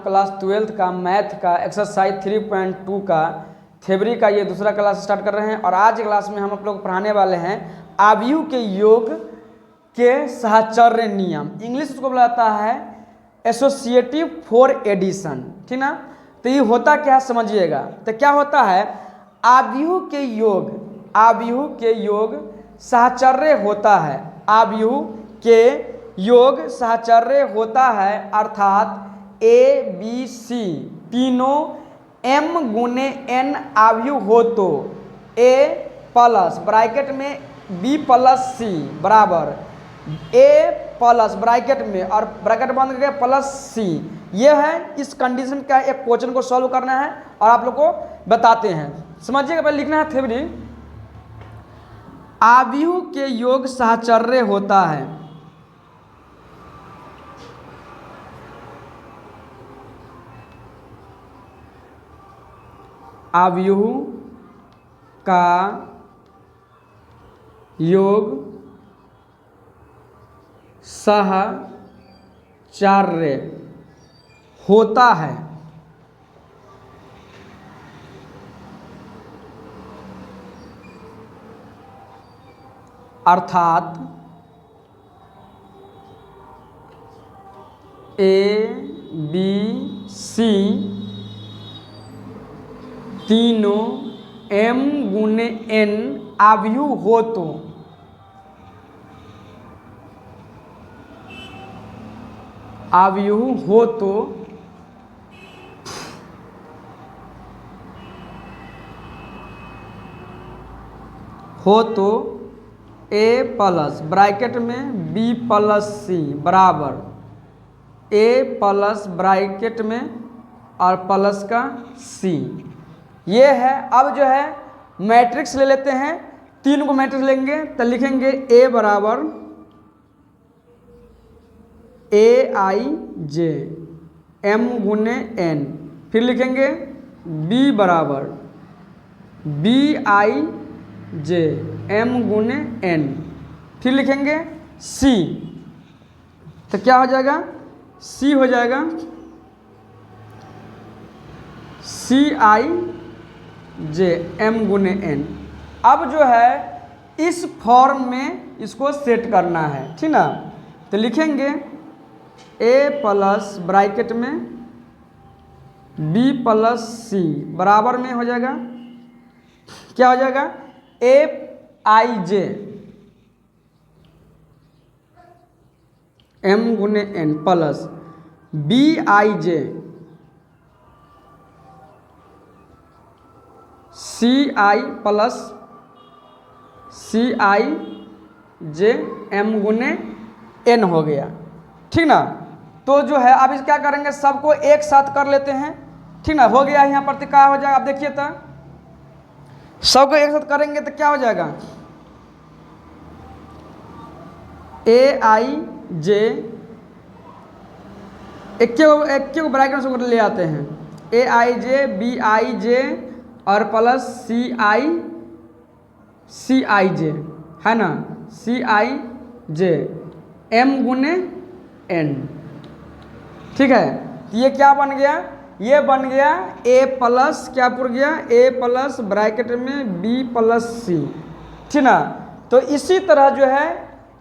Class 12th का math का exercise 3.2 का थ्योरी का ये दूसरा क्लास स्टार्ट कर रहे हैं। और आज क्लास में हम आप लोग पढ़ाने वाले हैं आव्यूह के योग के साहचर्य नियम। इंग्लिश उसको बुलाता है एसोसिएटिव फॉर एडिशन, ठीक ना। तो ये होता क्या समझिएगा। तो क्या होता है, आव्यूह के योग साहचर्य होता है। आव्यूह के योग साहचर्य होता है, अर्थात ए बी सी तीनों m गुने n आव्यूह हो तो a प्लस ब्रैकेट में b प्लस सी बराबर a प्लस ब्रैकेट में और ब्रैकेट बंद करके प्लस सी। ये है इस कंडीशन का एक क्वेश्चन को सॉल्व करना है और आप लोग को बताते हैं। समझिएगा, पहले लिखना है थ्योरी। आव्यूह के योग साहचर्य होता है, आव्यूह का योग साहचर्य होता है, अर्थात ए बी सी तीनों m गुने n आव्यूह हो तो a प्लस ब्रैकेट में b प्लस सी बराबर a प्लस ब्रैकेट में और प्लस का c। ये है। अब जो है मैट्रिक्स ले लेते हैं, तीन को मैट्रिक्स लेंगे तो लिखेंगे a बराबर a i j m गुने n, फिर लिखेंगे b बराबर b i j m गुने n, फिर लिखेंगे c। तो क्या हो जाएगा, c हो जाएगा c i j m गुने n। अब जो है इस फॉर्म में इसको सेट करना है, ठीक ना। तो लिखेंगे a प्लस ब्रैकेट में b प्लस सी बराबर में हो जाएगा, क्या हो जाएगा, a i j m गुने n plus b i j C I plus C I J M गुने एन हो गया, ठीक ना। तो जो है अब इस क्या करेंगे, सबको एक साथ कर लेते हैं, ठीक ना। हो गया यहाँ पर तो क्या हो जाएगा, अब देखिए तो सबको एक साथ करेंगे तो क्या हो जाएगा, ए आई जे एक को ब्रैकेट से ले आते हैं, ए आई जे बी आई जे और प्लस सी आई जे है ना, सी आई जे एम गुने एन, ठीक है। तो ये क्या बन गया, ये बन गया ए प्लस क्या पुर गया, ए प्लस ब्रैकेट में बी प्लस सी, ठीक ना। तो इसी तरह जो है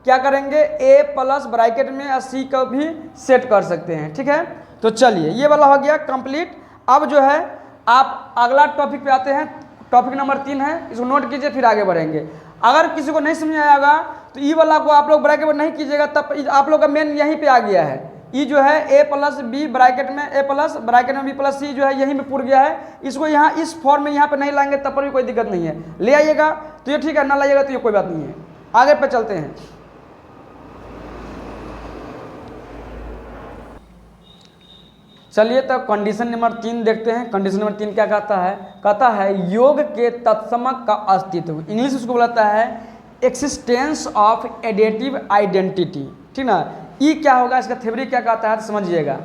क्या करेंगे, ए प्लस ब्रैकेट में सी को भी सेट कर सकते हैं, ठीक है। तो चलिए ये वाला हो गया कंप्लीट। अब जो है आप अगला टॉपिक पे आते हैं, टॉपिक नंबर 3 है, इसको नोट कीजिए फिर आगे बढ़ेंगे। अगर किसी को नहीं समझ आया होगा तो ई वाला को आप लोग ब्रैकेट में नहीं कीजिएगा, तब आप लोग का मेन यहीं पे आ गया है। ई जो है ए प्लस बी ब्रैकेट में ए प्लस ब्रैकेट में बी प्लस सी जो है यहीं पे पुर गया है। इसको यहाँ इस फॉर्म में यहाँ पे नहीं लाएंगे तब पर भी कोई दिक्कत नहीं है, ले आइएगा तो ये ठीक है, ना लाइएगा तो ये कोई बात नहीं है। आगे पे चलते हैं। चलिए तो कंडीशन नंबर 3 देखते हैं। कंडीशन नंबर 3 क्या कहता है, कहता है योग के तत्समक का अस्तित्व। इंग्लिश उसको बुलाता है एक्सिस्टेंस ऑफ एडेटिव आइडेंटिटी, ठीक ना। ई क्या होगा, इसका थ्योरी क्या कहता है तो समझिएगा।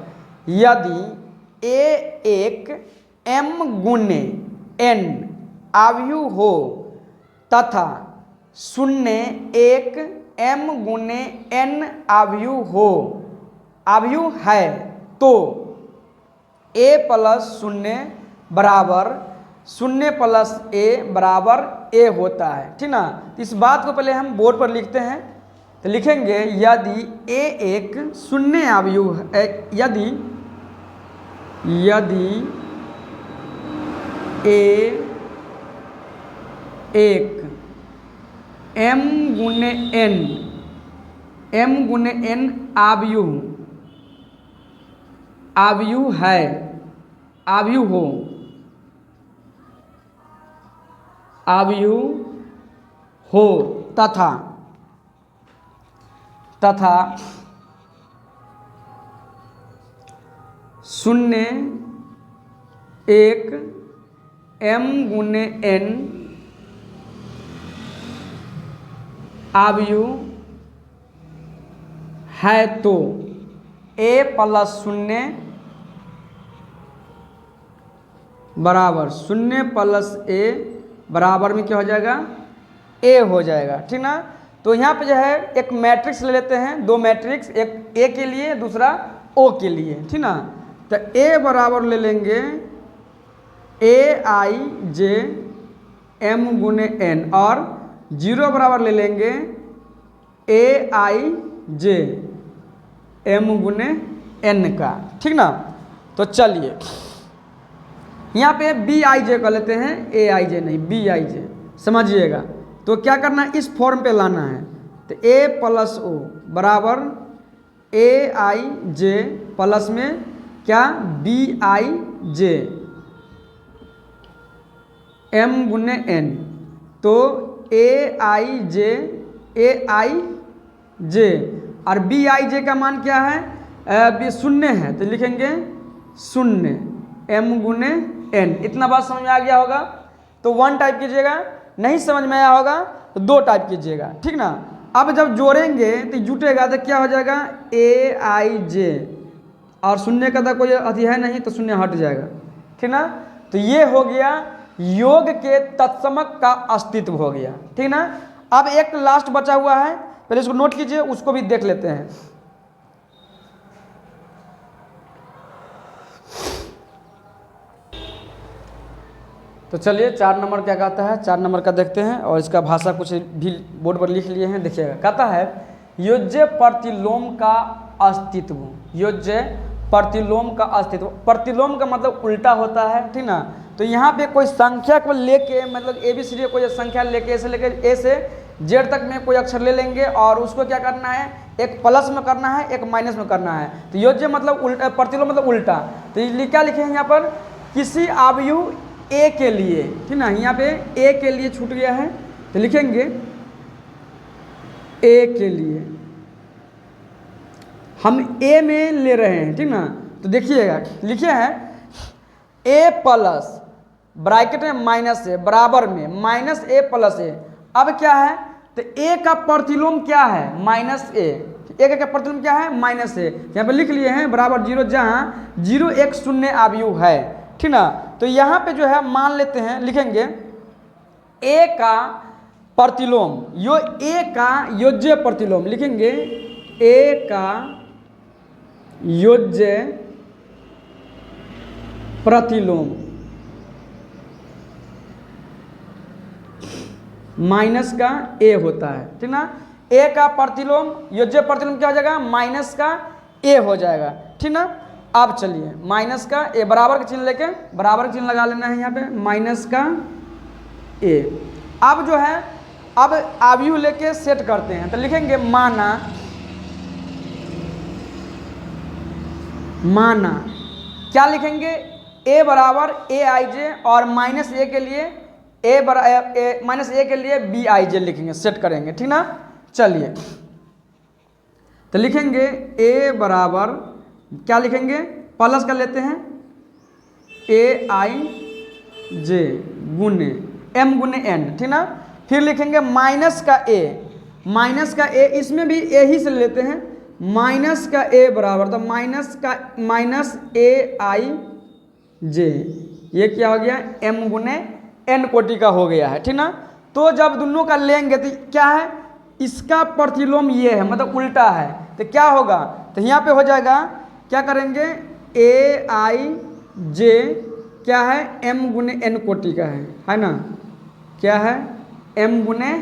यदि ए एक m गुने n आव्यूह हो तथा 0 एक m गुने n आव्यूह हो, आव्यूह है तो ए प्लस शून्य बराबर शून्य प्लस ए बराबर ए होता है, ठीक ना। तो इस बात को पहले हम बोर्ड पर लिखते हैं। तो लिखेंगे यदि ए एक शून्य अवयव है, यदि ए एक m गुने n अवयव है, अवयव हो तथा शून्य एक m गुने n अवयव है तो a प्लस शून्य बराबर शून्य प्लस ए बराबर में क्या हो जाएगा, ए हो जाएगा, ठीक ना। तो यहाँ पे जो है एक मैट्रिक्स ले लेते हैं, दो मैट्रिक्स, एक ए के लिए दूसरा ओ के लिए, ठीक ना। तो ए बराबर ले लेंगे ए आई जे एम गुने एन और जीरो बराबर ले लेंगे ए आई जे एम गुने एन का, ठीक ना। तो चलिए यहाँ पे बी आई जे कर लेते हैं, ए आई जे नहीं, बी आई जे, समझिएगा। तो क्या करना है, इस फॉर्म पे लाना है। तो ए प्लस ओ बराबर ए आई जे प्लस में क्या, बी आई जे एम गुने एन। तो ए आई जे और बी आई जे का मान क्या है, शून्य है, तो लिखेंगे शून्य एम गुने एन। इतना बात समझ में आ गया होगा तो वन टाइप कीजिएगा, नहीं समझ में आया होगा तो दो टाइप कीजिएगा, ठीक ना। अब जब जोड़ेंगे तो जुटेगा तो क्या हो जाएगा, ए आई जे और शून्य का तो कोई अति है नहीं तो शून्य हट जाएगा, ठीक ना। तो ये हो गया योग के तत्समक का अस्तित्व हो गया, ठीक ना। अब एक लास्ट बचा हुआ है, पहले इसको नोट कीजिए, उसको भी देख लेते हैं। तो चलिए 4 नंबर क्या कहता है, 4 नंबर का देखते हैं और इसका भाषा कुछ भी बोर्ड पर लिख लिए हैं, देखिएगा। कहता है योज्य प्रतिलोम का अस्तित्व, योज्य प्रतिलोम का अस्तित्व। प्रतिलोम का मतलब उल्टा होता है, ठीक ना। तो यहाँ पे कोई संख्या को लेके, मतलब ए बी सी डी कोई संख्या लेके ए से जेड तक में कोई अक्षर ले लेंगे और उसको क्या करना है, एक प्लस में करना है, एक माइनस में करना है। तो योज्य मतलब उल्टा, प्रतिलोम मतलब उल्टा। तो क्या लिखे हैं यहाँ पर, किसी अवयव ए के लिए, ठीक ना। यहाँ पे ए के लिए छूट गया है तो लिखेंगे ए के लिए, हम ए में ले रहे हैं, ठीक ना। तो देखिएगा लिखे हैं ए प्लस ब्रैकेट में माइनस ए बराबर में माइनस ए प्लस ए। अब क्या है, तो ए का प्रतिलोम क्या है, माइनस ए। ए का प्रतिलोम क्या है, माइनस ए। यहाँ पे लिख लिए हैं बराबर जीरो, जहाँ जीरो एक शून्य अवयव है, ठीक ना। तो यहाँ पे जो है मान लेते हैं, लिखेंगे ए का प्रतिलोम, ए का योज्य प्रतिलोम, लिखेंगे ए का योज्य प्रतिलोम माइनस का ए होता है, ठीक ना। ए का प्रतिलोम योज्य प्रतिलोम क्या हो जाएगा, माइनस का ए हो जाएगा, ठीक ना। अब चलिए माइनस का ए, बराबर का चिन्ह लेके बराबर का चिन्ह लगा लेना है यहाँ पे, माइनस का ए। अब जो है अब अवयव लेके सेट करते हैं, तो लिखेंगे माना क्या लिखेंगे, ए बराबर ए आई जे और माइनस ए के लिए माइनस ए के लिए बी आई जे लिखेंगे, सेट करेंगे, ठीक ना। चलिए तो लिखेंगे ए बराबर क्या लिखेंगे, प्लस कर लेते हैं ए आई जे गुने एम गुने एन, ठीक ना। फिर लिखेंगे माइनस का ए, इसमें भी ए ही से लेते हैं, माइनस का ए बराबर, तो माइनस ए आई जे, ये क्या हो गया, एम गुने एन कोटि का हो गया है, ठीक ना। तो जब दोनों का लेंगे तो क्या है, इसका प्रतिलोम ये है, मतलब उल्टा है, तो क्या होगा, तो यहाँ पे हो जाएगा, क्या करेंगे ए आई जे क्या है, m गुने n कोटि का है ना, क्या है, m गुने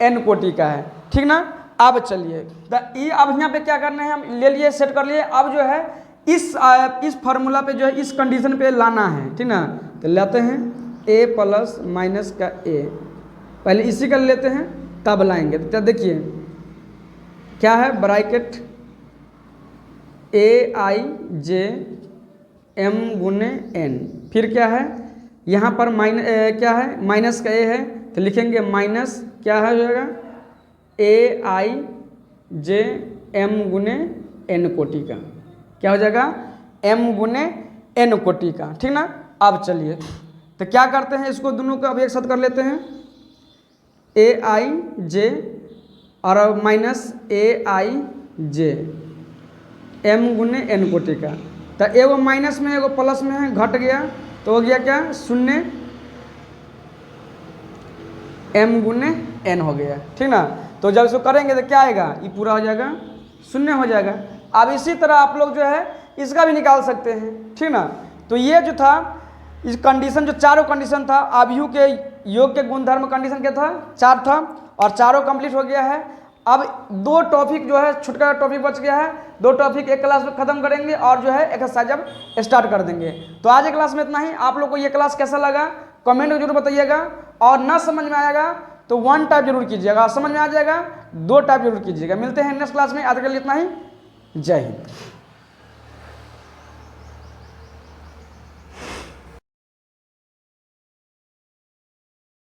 n कोटि का है, ठीक ना। अब चलिए अब यहाँ पे क्या करना है, हम ले लिए, सेट कर लिए। अब जो है इस फार्मूला पे जो है इस कंडीशन पे लाना है, ठीक ना। तो लेते हैं a प्लस माइनस का a, पहले इसी का लेते हैं तब लाएंगे। तो क्या देखिए क्या है, ब्रैकेट ए आई जे m गुने n, फिर क्या है यहाँ पर क्या है, माइनस का a है, तो लिखेंगे माइनस क्या है, हो जाएगा ए आई जे m गुने n कोटि का, क्या हो जाएगा, m गुने n कोटि का, ठीक ना। अब चलिए तो क्या करते हैं, इसको दोनों को अब एक साथ कर लेते हैं, ए आई जे और माइनस ए आई जे m गुने n कोटि का। तो एगो माइनस में एगो प्लस में है, घट गया तो हो गया क्या, शून्य, m गुने n हो गया, ठीक ना। तो जब इसको करेंगे तो क्या आएगा, ये पूरा हो जाएगा, शून्य हो जाएगा। अब इसी तरह आप लोग जो है इसका भी निकाल सकते हैं, ठीक ना। तो ये जो था इस कंडीशन, जो चारों कंडीशन था आव्यूह के योग के गुणधर्म, कंडीशन क्या था, 4 था, और चारों कंप्लीट हो गया है। अब 2 टॉपिक जो है, छुटका टॉपिक बच गया है, 2 टॉपिक एक क्लास में खत्म करेंगे और जो है एक्सरसाइज अब स्टार्ट कर देंगे। तो आज की क्लास में इतना ही। आप लोग को ये क्लास कैसा लगा कमेंट में जरूर बताइएगा, और ना समझ में आएगा तो 1 टाइप जरूर कीजिएगा, समझ में आ जाएगा 2 टाइप जरूर कीजिएगा। मिलते हैं नेक्स्ट क्लास में, आज के लिए इतना ही, जय हिंद।